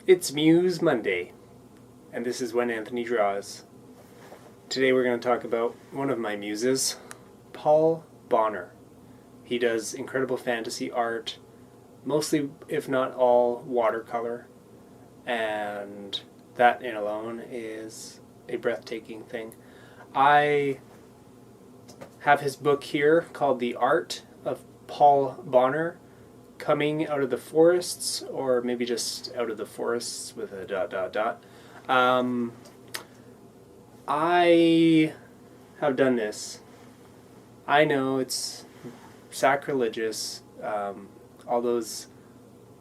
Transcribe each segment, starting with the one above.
It's Muse Monday, and this is When Anthony Draws. Today we're going to talk about one of my muses, Paul Bonner. He does incredible fantasy art, mostly, if not all, watercolor, and that in alone is a breathtaking thing. I have his book here called The Art of Paul Bonner, Coming Out of the Forests, or maybe just Out of the Forests with a ... I have done this. I know it's sacrilegious. All those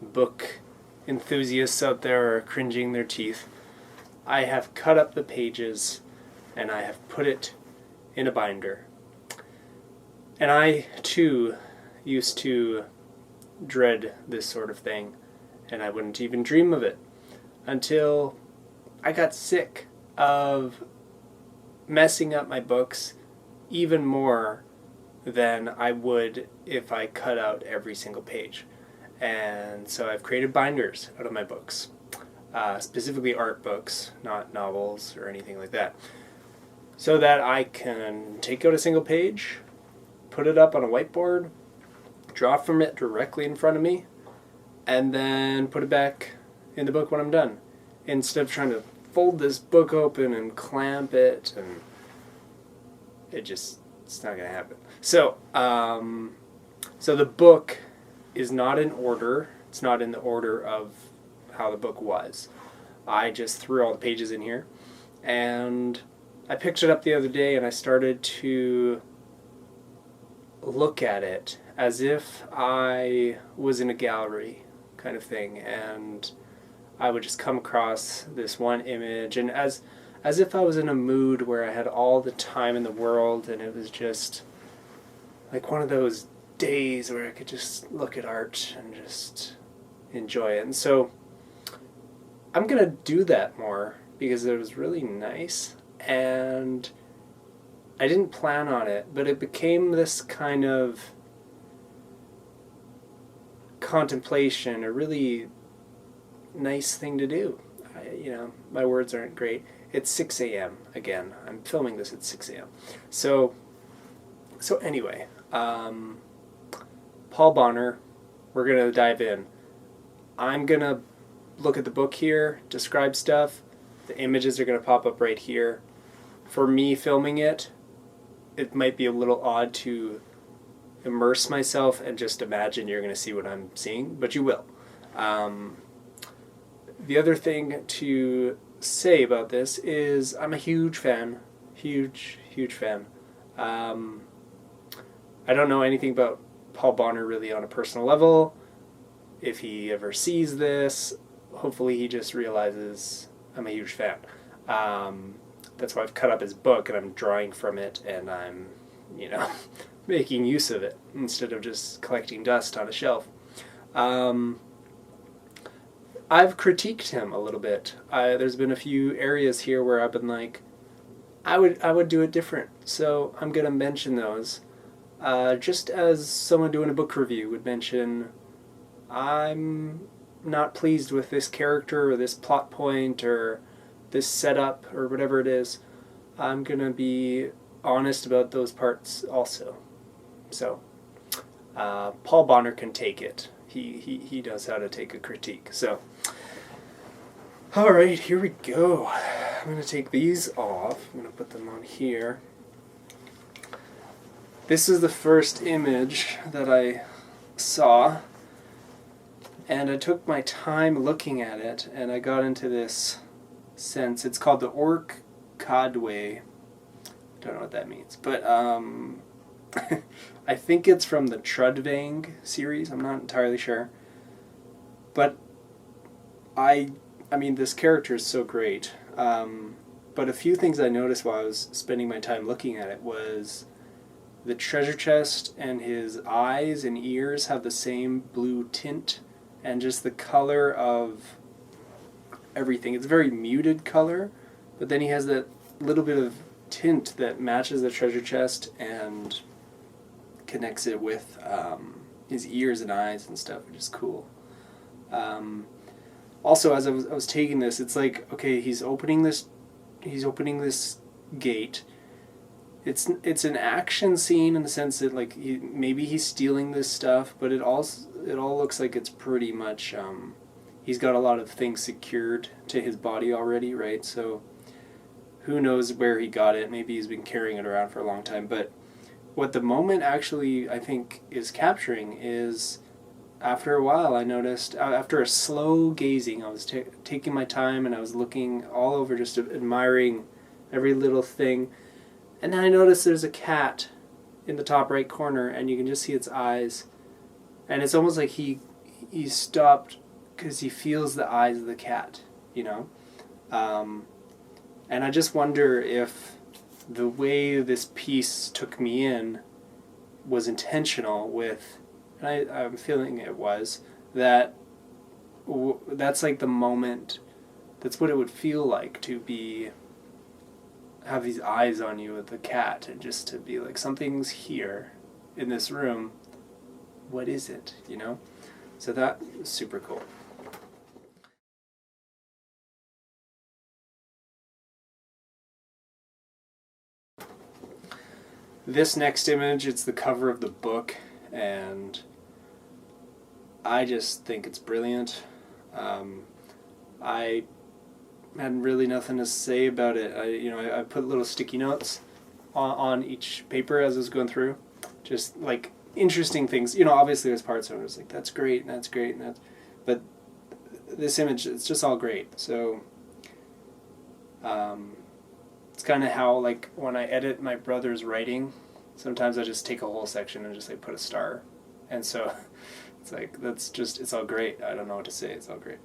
book enthusiasts out there are cringing their teeth. I have cut up the pages and I have put it in a binder. And I, too, used to dread this sort of thing, and I wouldn't even dream of it until I got sick of messing up my books even more than I would if I cut out every single page. And so I've created binders out of my books, specifically art books, not novels or anything like that, so that I can take out a single page, put it up on a whiteboard, draw from it directly in front of me, and then put it back in the book when I'm done, instead of trying to fold this book open and clamp it, and it's not going to happen. So the book is not in order. It's not in the order of how the book was. I just threw all the pages in here, and I picked it up the other day and I started to look at it as if I was in a gallery kind of thing, and I would just come across this one image, and as if I was in a mood where I had all the time in the world, and it was just like one of those days where I could just look at art and just enjoy it. And so I'm going to do that more because it was really nice, and I didn't plan on it, but it became this kind of contemplation, a really nice thing to do. My words aren't great. It's 6 a.m. again. I'm filming this at 6 a.m. So anyway, Paul Bonner, we're going to dive in. I'm going to look at the book here, describe stuff. The images are going to pop up right here. For me filming it, it might be a little odd to immerse myself and just imagine you're going to see what I'm seeing, but you will. The other thing to say about this is I'm a huge fan. Huge fan. I don't know anything about Paul Bonner really on a personal level. If he ever sees this, hopefully he just realizes I'm a huge fan. That's why I've cut up his book and I'm drawing from it, and I'm, making use of it instead of just collecting dust on a shelf. I've critiqued him a little bit. There's been a few areas here where I've been like, I would do it different. So I'm going to mention those. Just as someone doing a book review would mention, I'm not pleased with this character or this plot point or this setup or whatever it is. I'm going to be honest about those parts also. So Paul Bonner can take it. He knows how to take a critique. So, all right, here we go. I'm going to take these off. I'm going to put them on here. This is the first image that I saw, and I took my time looking at it, and I got into this sense. It's called the Orc Cod Way. Don't know what that means, but I think it's from the Trudvang series. I'm not entirely sure, but I mean, this character is so great. But a few things I noticed while I was spending my time looking at it was the treasure chest and his eyes and ears have the same blue tint, and just the color of everything. It's a very muted color, but then he has that little bit of tint that matches the treasure chest and connects it with his ears and eyes and stuff, which is cool. also, as I was taking this, it's like, okay, he's opening this gate. It's an action scene in the sense that like maybe he's stealing this stuff, but it all looks like it's pretty much he's got a lot of things secured to his body already, right? So who knows where he got it? Maybe he's been carrying it around for a long time. But what the moment actually I think is capturing is, after a while I noticed, after a slow gazing, I was taking my time and I was looking all over, just admiring every little thing. And then I noticed there's a cat in the top right corner, and you can just see its eyes. And it's almost like he stopped because he feels the eyes of the cat, you know? And I just wonder if the way this piece took me in was intentional with, and I'm feeling it was, that's like the moment, that's what it would feel like to have these eyes on you with the cat, and just to be like, something's here in this room. What is it, you know? So that was super cool. This next image, it's the cover of the book, and I just think it's brilliant. I had really nothing to say about it. I put little sticky notes on each paper as I was going through, just like interesting things. Obviously there's parts where I was like, that's great, and that's great, but this image, it's just all great. So it's kind of how, like, when I edit my brother's writing, sometimes I just take a whole section and just like put a star, and so it's like, it's all great. I don't know what to say. It's all great.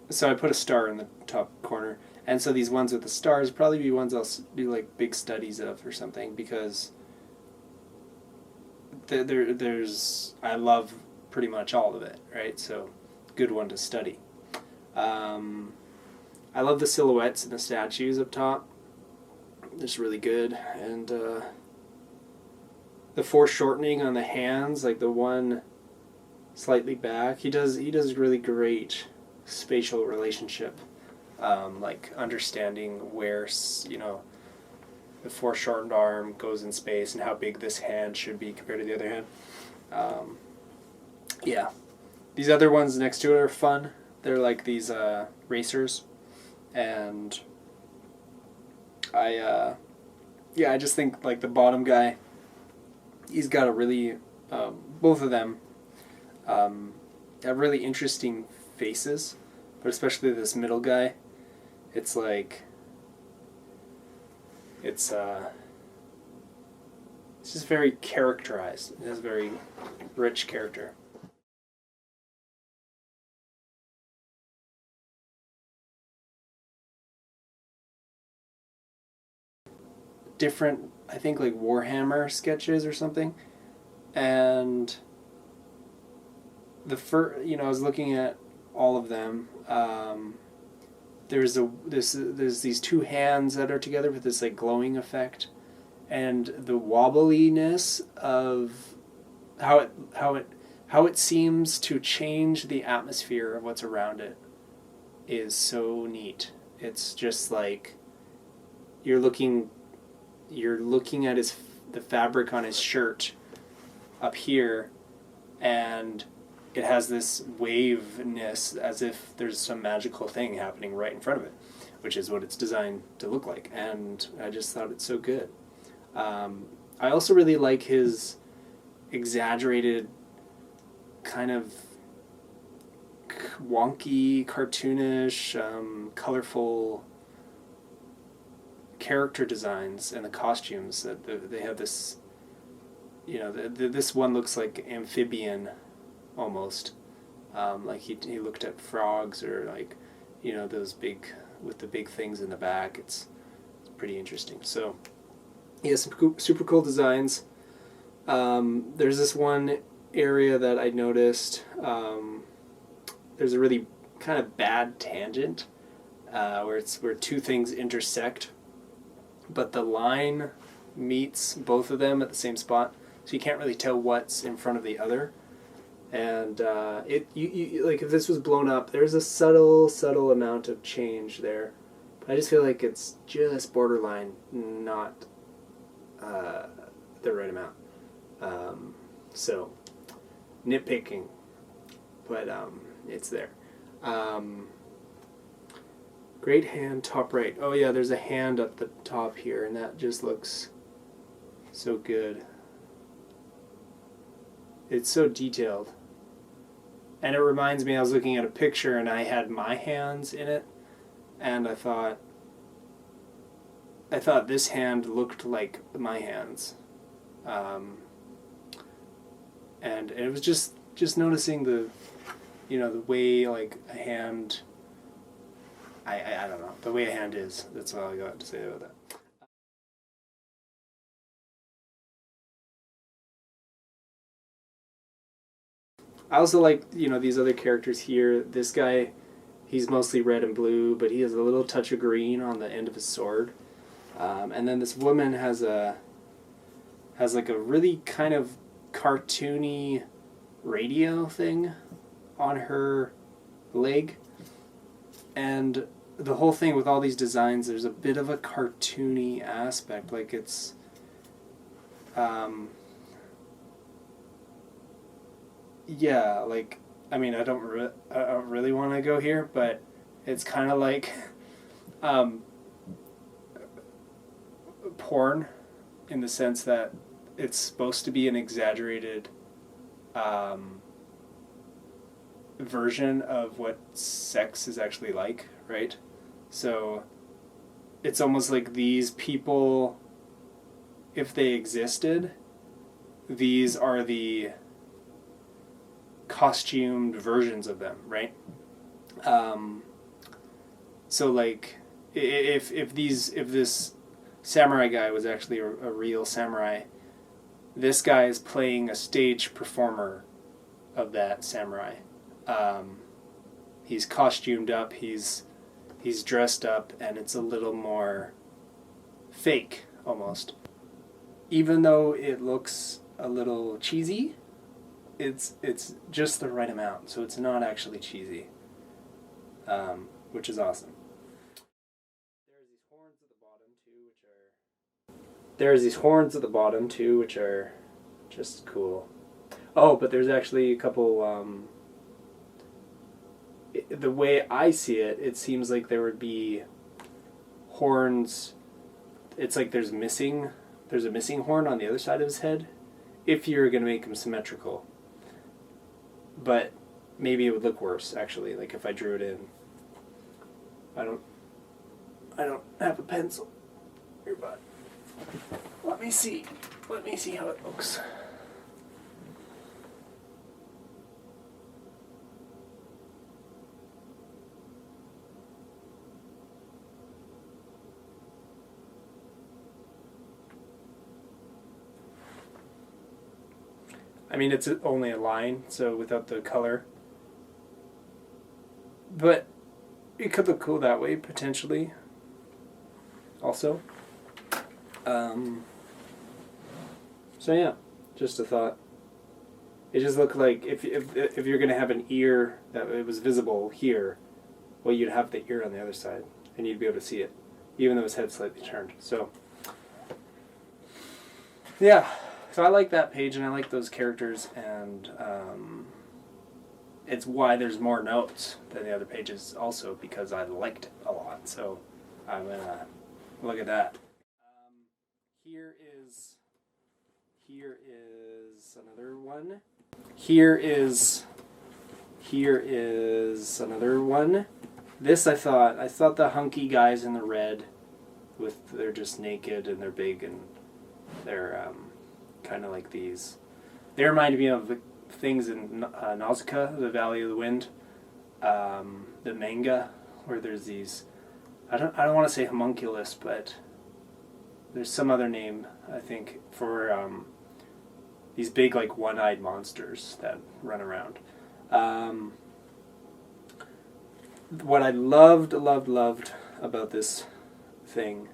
So I put a star in the top corner, and so these ones with the stars probably be ones I'll do like big studies of or something, because I love pretty much all of it, right? So good one to study. I love the silhouettes and the statues up top. It's really good, and the foreshortening on the hands, like the one slightly back, he does really great spatial relationship, like understanding where the foreshortened arm goes in space and how big this hand should be compared to the other hand. Yeah, these other ones next to it are fun. They're like these racers, and I just think like the bottom guy, he's got a really both of them have really interesting faces, but especially this middle guy, it's like it's just very characterized. It has very rich character. Different, I think, like Warhammer sketches or something, and I was looking at all of them. There's these two hands that are together with this like glowing effect, and the wobbliness of how it seems to change the atmosphere of what's around it is so neat. It's just like you're looking at the fabric on his shirt up here, and it has this waveness as if there's some magical thing happening right in front of it, which is what it's designed to look like. And I just thought it's so good. I also really like his exaggerated, kind of wonky, cartoonish, colorful character designs and the costumes. That they have this, this one looks like amphibian almost, like he looked at frogs, or like those big, with the big things in the back. It's pretty interesting. So he has some super cool designs. There's this one area that I noticed. There's a really kind of bad tangent where two things intersect, but the line meets both of them at the same spot, so you can't really tell what's in front of the other. And like if this was blown up, there's a subtle amount of change there. But I just feel like it's just borderline, not the right amount. So nitpicking, but it's there. Great hand, top right. Oh yeah, there's a hand at the top here, and that just looks so good. It's so detailed. And it reminds me, I was looking at a picture and I had my hands in it, and I thought this hand looked like my hands. And it was just noticing the way like a hand, I don't know, the way a hand is. That's all I got to say about that. I also like, these other characters here. This guy, he's mostly red and blue, but he has a little touch of green on the end of his sword. And then this woman has like a really kind of cartoony radio thing on her leg. And the whole thing with all these designs, there's a bit of a cartoony aspect. Like it's... yeah, like, I mean, I don't really want to go here, but it's kind of like porn, in the sense that it's supposed to be an exaggerated version of what sex is actually like, right? So it's almost like these people, if they existed, these are the costumed versions of them, right? So like if this samurai guy was actually a real samurai, this guy is playing a stage performer of that samurai. He's costumed up, he's dressed up, and it's a little more fake almost. Even though it looks a little cheesy, it's just the right amount, so it's not actually cheesy, which is awesome. There's these horns at the bottom too, which are just cool. Oh, but there's actually a couple. The way I see it, it seems like there would be horns. It's like there's a missing horn on the other side of his head, if you're gonna make him symmetrical. But maybe it would look worse, actually, like if I drew it in. I don't have a pencil here, but let me see how it looks. I mean, it's only a line, so without the color. But it could look cool that way, potentially. Also. So yeah, just a thought. It just looked like if you're going to have an ear that it was visible here, well, you'd have the ear on the other side, and you'd be able to see it, even though his head's slightly turned. So, yeah. So I like that page, and I like those characters, and it's why there's more notes than the other pages also, because I liked it a lot. So I'm going to look at that. Here is another one. Here is another one. This I thought the hunky guys in the red, they're just naked and they're big and they're kind of like these. They remind me of the things in Nausicaa, the Valley of the Wind, the manga, where there's these. I don't want to say homunculus, but there's some other name, I think, for these big, like, one-eyed monsters that run around. What I loved about this thing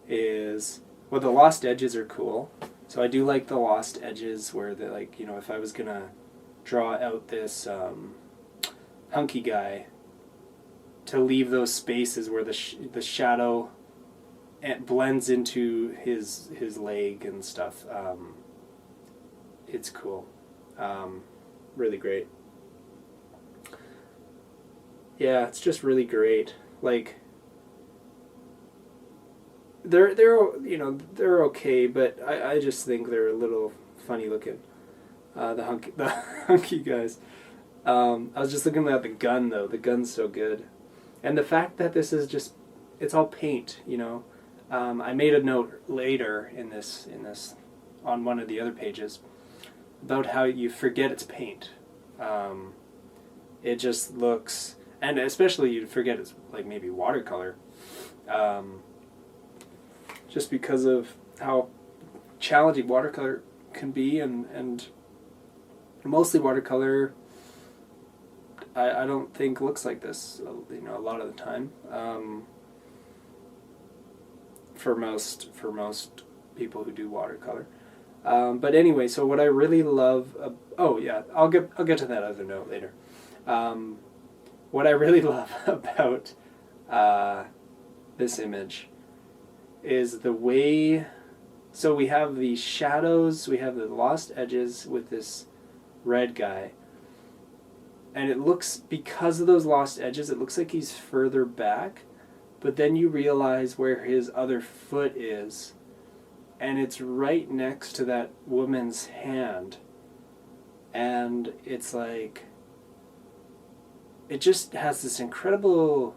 is, well, the lost edges are cool. So I do like the lost edges where, if I was going to draw out this hunky guy to leave those spaces where the shadow blends into his leg and stuff. It's cool. Really great. Yeah, it's just really great. Like, they're they're okay, but I just think they're a little funny looking. The hunky guys. I was just looking at the gun though. The gun's so good, and the fact that this is just, it's all paint. I made a note later in this on one of the other pages about how you forget it's paint. It just looks, and especially you forget it's like maybe watercolor, just because of how challenging watercolor can be, and mostly watercolor I don't think looks like this, a lot of the time. For most people who do watercolor. But anyway, so what I really love, oh yeah, I'll get to that other note later. What I really love about this image is the way, so we have the shadows, we have the lost edges with this red guy, and it looks, because of those lost edges, it looks like he's further back, but then you realize where his other foot is, and it's right next to that woman's hand, and it's like, it just has this incredible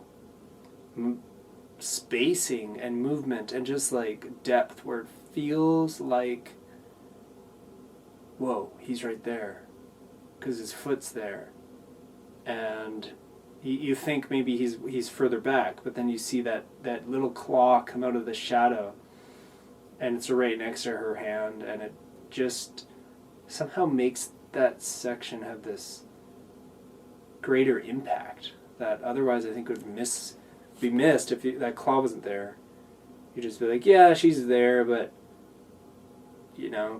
spacing and movement and just like depth where it feels like, whoa, he's right there, because his foot's there, and you think maybe he's further back, but then you see that little claw come out of the shadow, and it's right next to her hand, and it just somehow makes that section have this greater impact that otherwise I think would be missed if that claw wasn't there. You'd just be like, yeah, she's there, but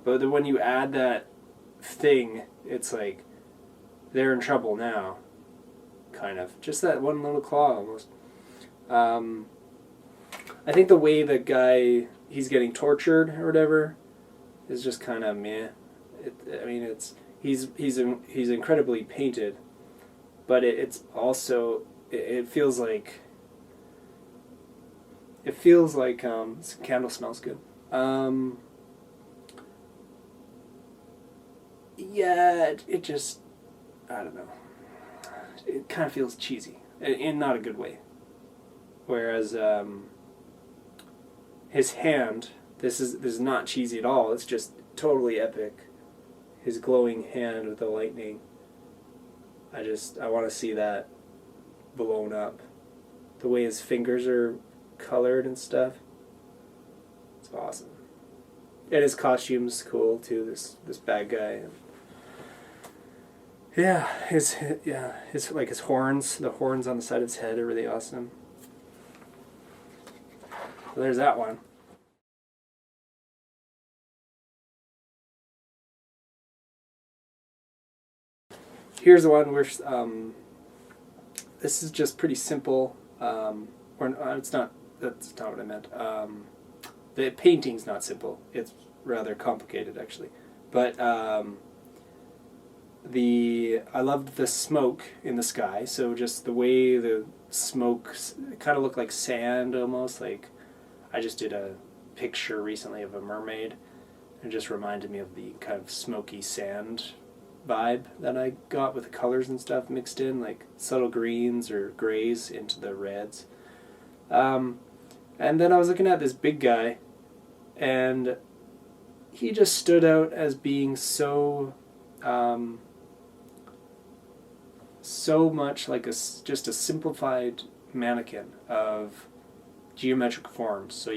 but when you add that thing, it's like they're in trouble now, kind of. Just that one little claw almost. I think the way the guy, he's getting tortured or whatever, is just kind of meh. He's incredibly painted, but it's also, it feels like this candle smells good. Yeah, it just, I don't know. It kind of feels cheesy, in not a good way. Whereas his hand, this is not cheesy at all. It's just totally epic. His glowing hand with the lightning. I want to see that blown up. The way his fingers are colored and stuff. It's awesome. And his costume's cool too. This bad guy. Yeah, his like his horns, the horns on the side of his head are really awesome. So there's that one. Here's the one where this is just pretty simple. It's not. That's not what I meant. The painting's not simple. It's rather complicated, actually. But I loved the smoke in the sky. So just the way the smoke kind of looked like sand almost. Like, I just did a picture recently of a mermaid, and it just reminded me of the kind of smoky sand vibe that I got with the colors and stuff mixed in, like subtle greens or grays into the reds. And then I was looking at this big guy, and he just stood out as being so much like just a simplified mannequin of geometric forms. So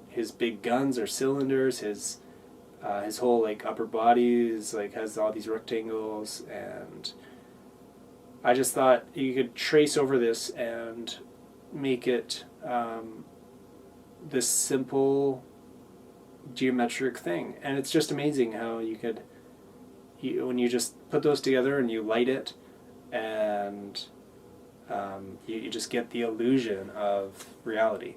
his big guns are cylinders, his whole like upper body is like has all these rectangles, and I just thought you could trace over this and make it this simple geometric thing, and it's just amazing how you could when you just put those together and you light it, and you just get the illusion of reality.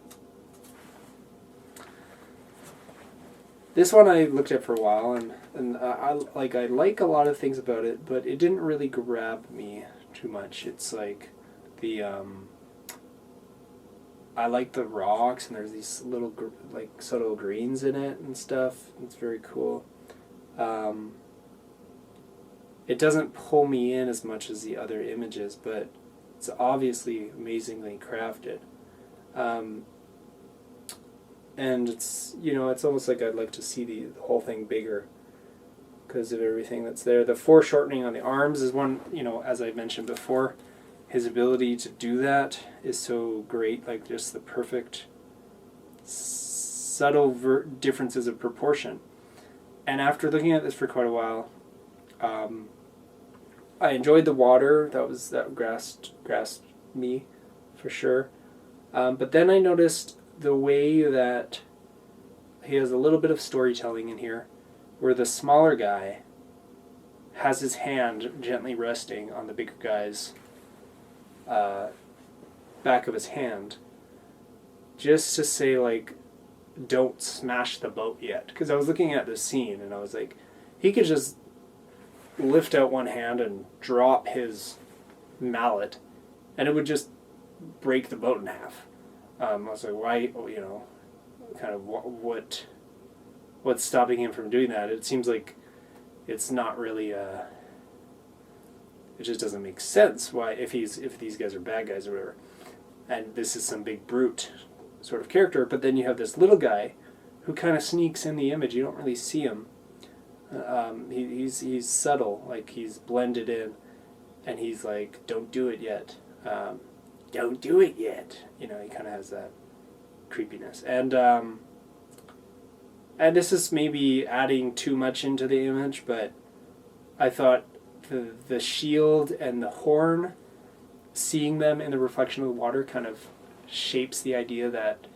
This one I looked at for a while, and I like a lot of things about it, but it didn't really grab me too much. It's like the I like the rocks, and there's these little like subtle greens in it and stuff. It's very cool. It doesn't pull me in as much as the other images, but it's obviously amazingly crafted. And it's, it's almost like I'd like to see the whole thing bigger because of everything that's there. The foreshortening on the arms is one, as I mentioned before, his ability to do that is so great, like just the perfect subtle differences of proportion. And after looking at this for quite a while, I enjoyed the water. That grasped me for sure. But then I noticed the way that he has a little bit of storytelling in here, where the smaller guy has his hand gently resting on the bigger guy's back of his hand, just to say, like, don't smash the boat yet. Because I was looking at this scene and I was like, he could just lift out one hand and drop his mallet and it would just break the boat in half. I was like, why, kind of what's stopping him from doing that? It seems like it's not really, it just doesn't make sense why, if these guys are bad guys or whatever. And this is some big brute sort of character, but then you have this little guy who kind of sneaks in the image. You don't really see him. He's subtle, like he's blended in, and he's like, don't do it yet. Don't do it yet. He kind of has that creepiness. And this is maybe adding too much into the image, but I thought the shield and the horn, seeing them in the reflection of the water kind of shapes the idea that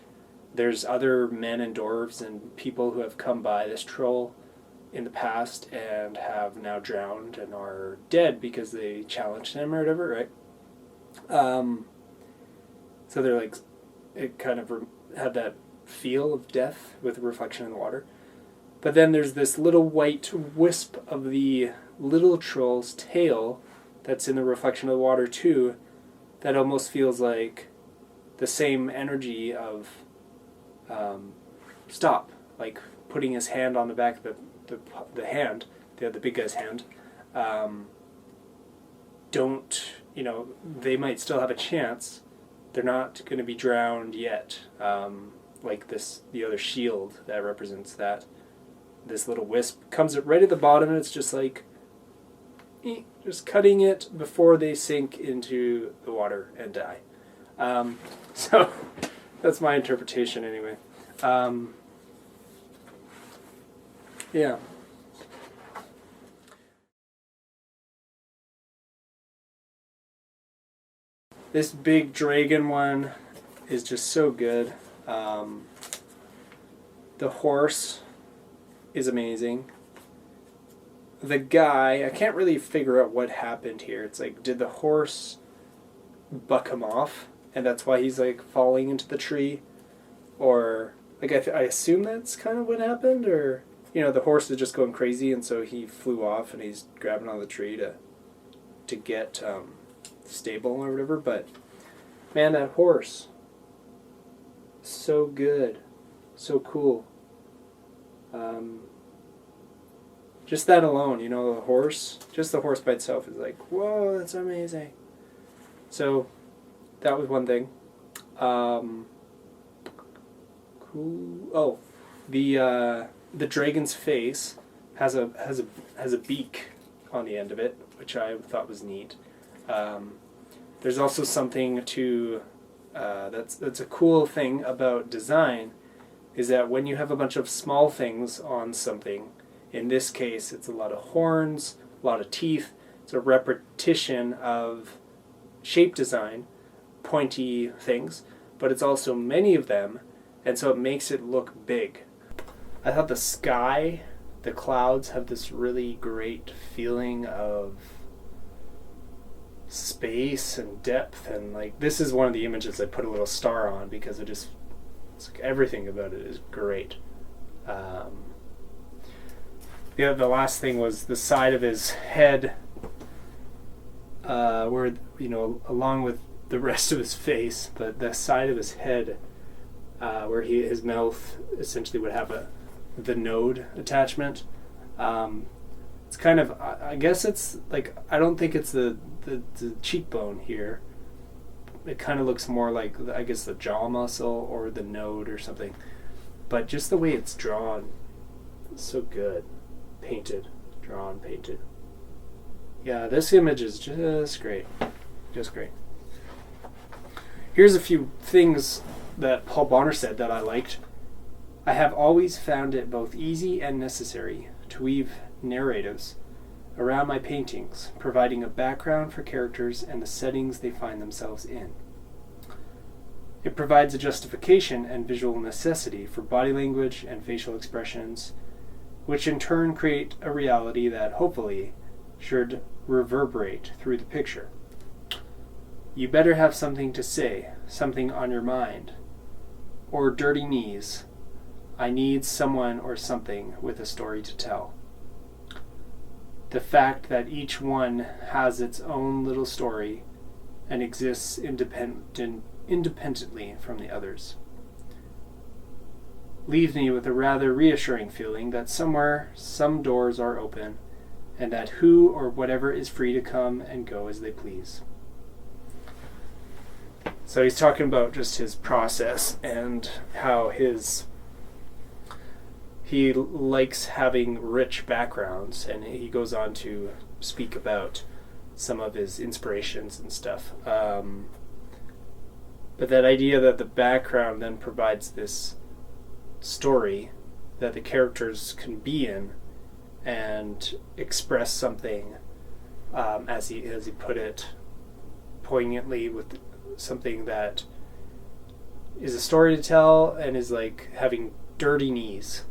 there's other men and dwarves and people who have come by this troll in the past and have now drowned and are dead because they challenged him or whatever, right? So they're like, it kind of had that feel of death with the reflection in the water. But then there's this little white wisp of the little troll's tail that's in the reflection of the water too, that almost feels like the same energy of stop, like putting his hand on the back of the hand, the big guy's hand. Don't, they might still have a chance. They're not going to be drowned yet. Like the other shield that represents that. This little wisp comes right at the bottom, and it's just like, just cutting it before they sink into the water and die. So that's my interpretation anyway. Yeah. This big dragon one is just so good. The horse is amazing. The guy, I can't really figure out what happened here. It's like, did the horse buck him off, and that's why he's like falling into the tree? Or, like, I assume that's kind of what happened, or, the horse is just going crazy, and so he flew off, and he's grabbing on the tree to get stable or whatever. But man, that horse, so good, so cool. Just that alone, the horse, just the horse by itself is like, whoa, that's amazing. So that was one thing. Cool. Oh, the dragon's face has a beak on the end of it, which I thought was neat. There's also something to that's a cool thing about design, is that when you have a bunch of small things on something, in this case it's a lot of horns, a lot of teeth, it's a repetition of shape design, pointy things, but it's also many of them, and so it makes it look big. I thought the sky the clouds have this really great feeling of space and depth, and like this is one of the images I put a little star on because it's like everything about it is great. The last thing was the side of his head, where, you know, along with the rest of his face, but the side of his head, where his mouth essentially would have the node attachment. It's kind of, I guess it's like, I don't think it's the cheekbone here. It kind of looks more like, I guess, the jaw muscle or the node or something. But just the way it's drawn, it's so good. Painted, drawn, painted. Yeah, this image is just great. Just great. Here's a few things that Paul Bonner said that I liked. I have always found it both easy and necessary to weave narratives around my paintings, providing a background for characters and the settings they find themselves in. It provides a justification and visual necessity for body language and facial expressions, which in turn create a reality that hopefully should reverberate through the picture. You better have something to say, something on your mind, or dirty knees. I need someone or something with a story to tell. The fact that each one has its own little story and exists independently from the others leaves me with a rather reassuring feeling that somewhere some doors are open and that who or whatever is free to come and go as they please. So he's talking about just his process and how he likes having rich backgrounds, and he goes on to speak about some of his inspirations and stuff. But that idea that the background then provides this story that the characters can be in and express something, as he put it, poignantly, with something that is a story to tell and is like having dirty knees.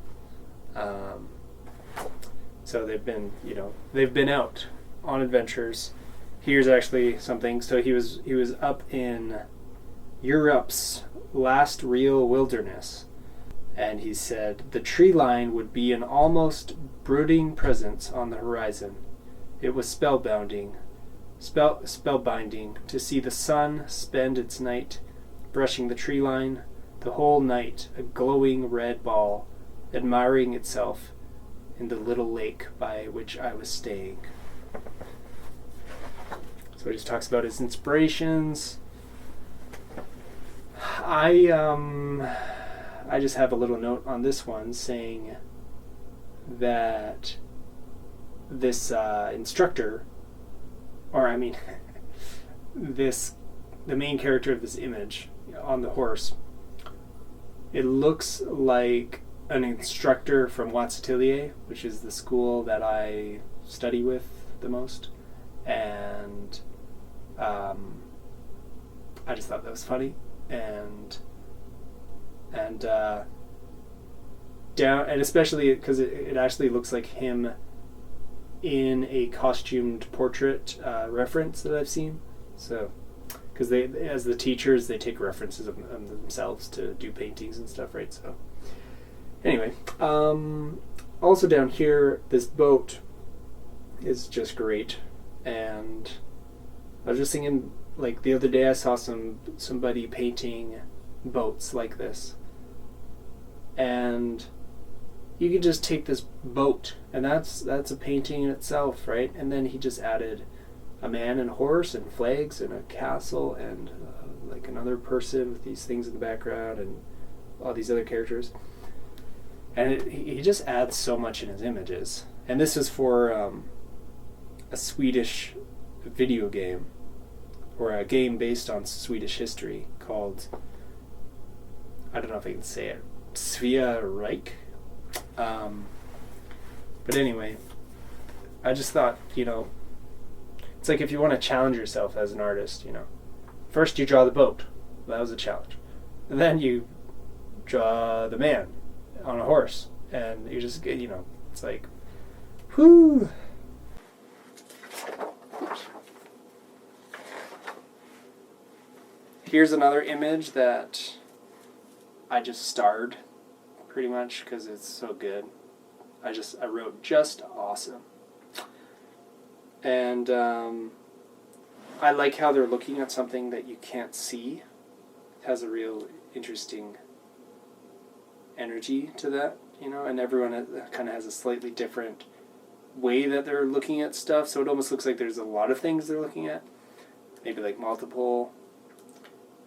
So they've been out on adventures. Here's actually something. So he was up in Europe's last real wilderness, and he said the tree line would be an almost brooding presence on the horizon. It was spellbinding to see the sun spend its night brushing the tree line, the whole night a glowing red ball, admiring itself in the little lake by which I was staying. So he just talks about his inspirations. I just have a little note on this one saying that this instructor, or I mean, the main character of this image on the horse, it looks like an instructor from Watts Atelier, which is the school that I study with the most, and I just thought that was funny, and especially because it actually looks like him in a costumed portrait reference that I've seen. So, because they, as the teachers, they take references of themselves to do paintings and stuff, right? So, anyway, also down here, this boat is just great, and I was just thinking, like the other day, I saw somebody painting boats like this, and you could just take this boat, and that's a painting in itself, right? And then he just added a man and a horse and flags and a castle and like another person with these things in the background and all these other characters, and he just adds so much in his images. And this is for a Swedish video game, or a game based on Swedish history called, I don't know if I can say it, Svea Reich. But anyway, I just thought, it's like if you want to challenge yourself as an artist, first you draw the boat. That was a challenge. And then you draw the man on a horse, and you just, It's like, whoo. Here's another image that I just starred, pretty much, because it's so good. I wrote just awesome. And I like how they're looking at something that you can't see. It has a real interesting energy to that, you know, and everyone kind of has a slightly different way that they're looking at stuff, so it almost looks like there's a lot of things they're looking at. Maybe like multiple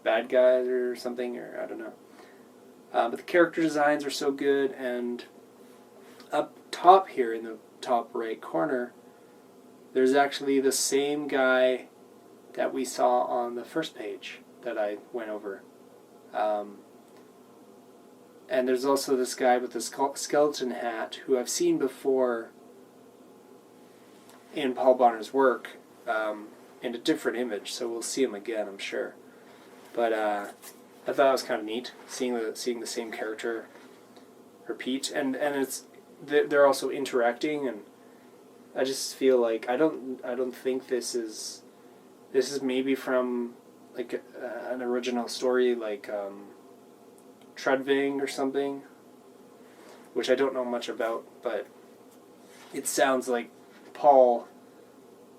bad guys or something, or I don't know. But the character designs are so good, and up top here in the top right corner, there's actually the same guy that we saw on the first page that I went over. And there's also this guy with the skeleton hat who I've seen before in Paul Bonner's work in a different image, so we'll see him again, I'm sure. But I thought it was kind of neat seeing the same character repeat, and it's they're also interacting, and I just feel like I don't think this is maybe from like an original story like Trudvang or something, which I don't know much about, but it sounds like Paul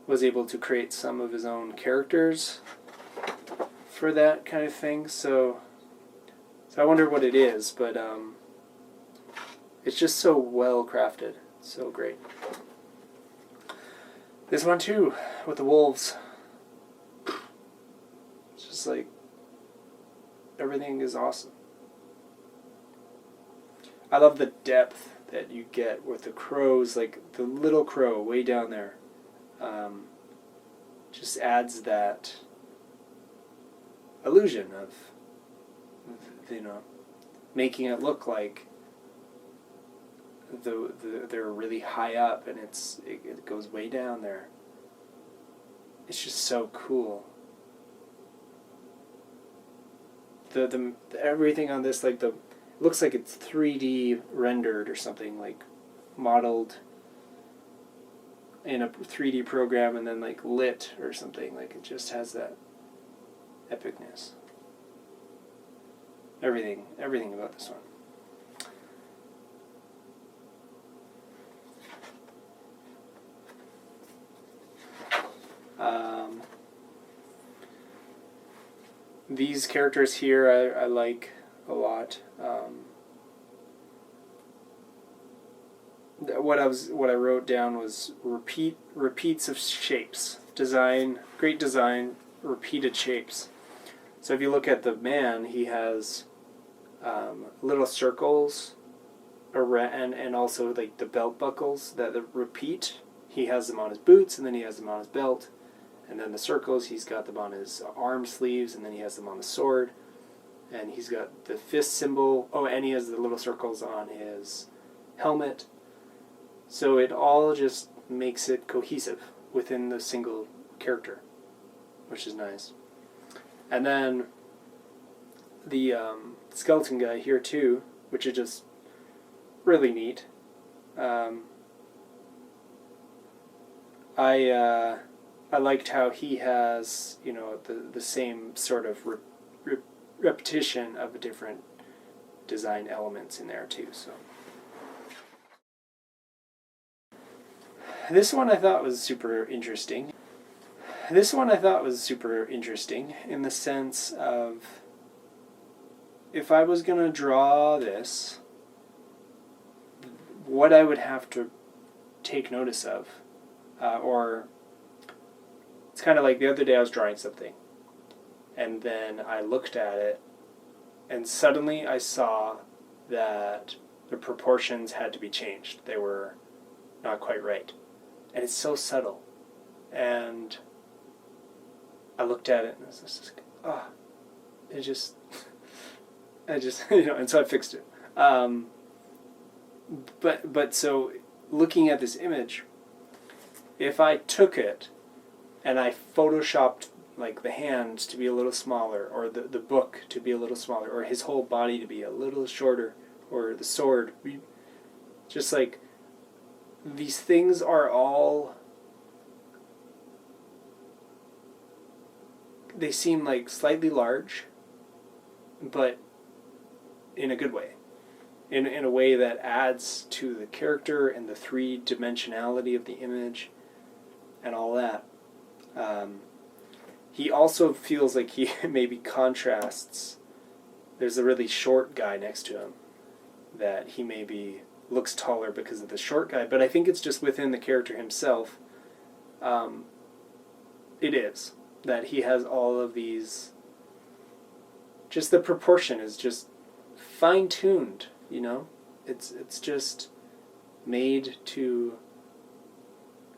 was able to create some of his own characters for that kind of thing, so I wonder what it is, but it's just so well crafted, so great. This one too, with the wolves. It's just like, everything is awesome. I love the depth that you get with the crows, like the little crow way down there. Just adds that illusion of, you know, making it look like they're really high up, and it goes way down there. It's just so cool. The everything on this, like it looks like it's 3D rendered or something, like modeled in a 3D program and then like lit or something. Like it just has that epicness. Everything about this one. These characters here I like a lot. What I wrote down was repeats of shapes. Great design, repeated shapes. So if you look at the man, he has little circles and also like the belt buckles that repeat. He has them on his boots, and then he has them on his belt. And then the circles, he's got them on his arm sleeves, and then he has them on the sword. And he's got the fist symbol. Oh, and he has the little circles on his helmet. So it all just makes it cohesive within the single character, which is nice. And then the skeleton guy here too, which is just really neat. I liked how he has, you know, the same sort of repetition of different design elements in there too. So this one I thought was super interesting. In the sense of, if I was going to draw this, what I would have to take notice of, or it's kind of like the other day I was drawing something, and then I looked at it, and suddenly I saw that the proportions had to be changed. They were not quite right. And it's so subtle. And I looked at it, and it was just like, I just, you know, and so I fixed it. But so, looking at this image, if I took it and I photoshopped like the hands to be a little smaller, or the book to be a little smaller, or his whole body to be a little shorter, or the sword, just like these things are all, they seem like slightly large, but in a good way. In a way that adds to the character and the three-dimensionality of the image and all that. He also feels like he maybe contrasts. There's a really short guy next to him that he maybe looks taller because of the short guy, but I think it's just within the character himself. It is that he has all of these, just the proportion is just fine-tuned, you know? It's just made to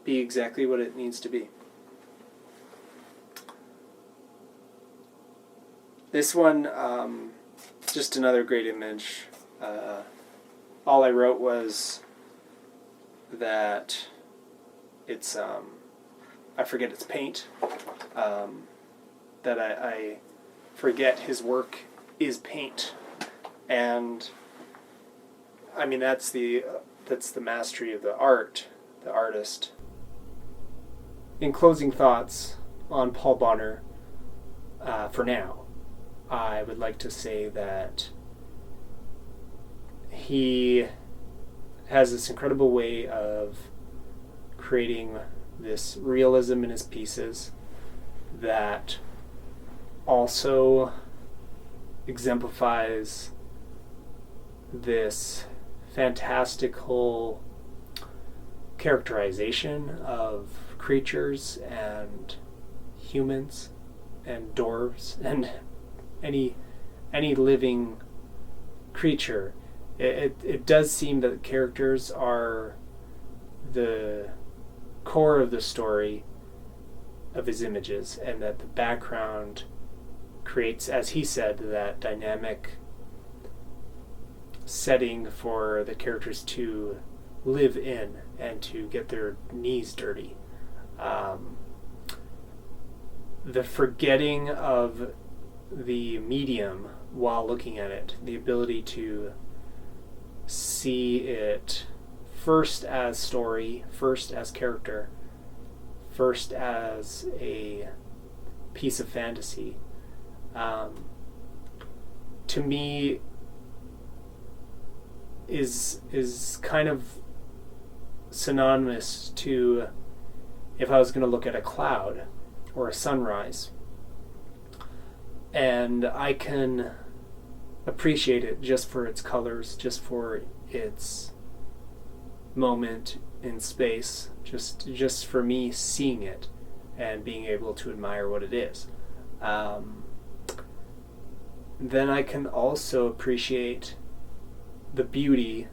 be exactly what it needs to be. This one, just another great image. All I wrote was that it's, I forget it's paint, that I forget his work is paint. And I mean, that's the mastery of the artist. In closing thoughts on Paul Bonner, for now, I would like to say that he has this incredible way of creating this realism in his pieces that also exemplifies this fantastical characterization of creatures and humans and dwarves and any living creature. It does seem that the characters are the core of the story of his images, and that the background creates, as he said, that dynamic setting for the characters to live in and to get their knees dirty. The forgetting of the medium while looking at it, the ability to see it first as story, first as character, first as a piece of fantasy, to me is kind of synonymous to if I was going to look at a cloud or a sunrise, and I can appreciate it just for its colors, just for its moment in space, just for me seeing it and being able to admire what it is. Then I can also appreciate the beauty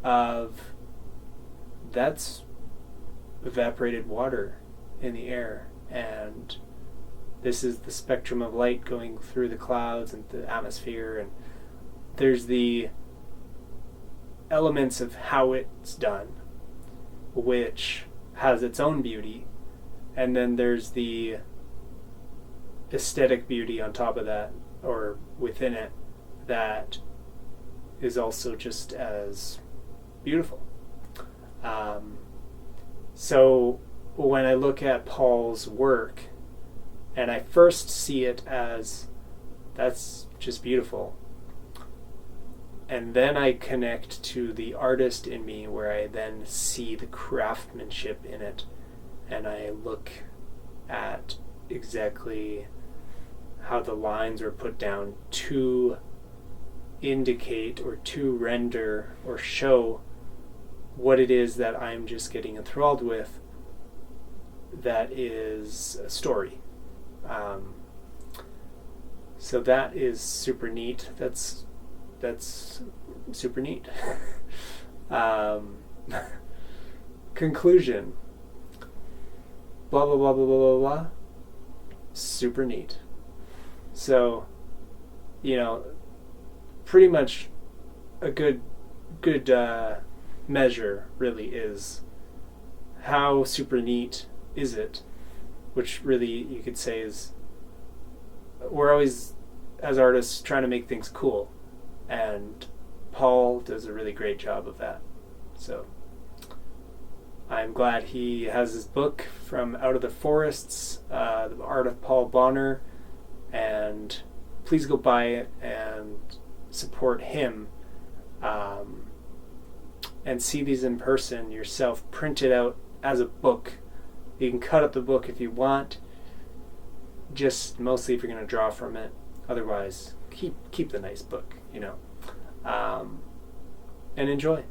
of that's evaporated water in the air, and this is the spectrum of light going through the clouds and the atmosphere, and there's the elements of how it's done, which has its own beauty, and then there's the aesthetic beauty on top of that, or within it, that is also just as beautiful. So when I look at Paul's work, and I first see it as that's just beautiful, and then I connect to the artist in me, where I then see the craftsmanship in it, and I look at exactly how the lines are put down to indicate or to render or show what it is that I'm just getting enthralled with, that is a story. So that is super neat. That's super neat. Conclusion. Blah, blah, blah, blah, blah, blah, blah. Super neat. So, pretty much a good measure really is how super neat is it, which really you could say is we're always, as artists, trying to make things cool, and Paul does a really great job of that. So I'm glad he has his book from Out of the Forests, The Art of Paul Bonner, and please go buy it and support him, and see these in person yourself, print it out as a book. You can cut up the book if you want, just mostly if you're going to draw from it. Otherwise, keep the nice book, and enjoy.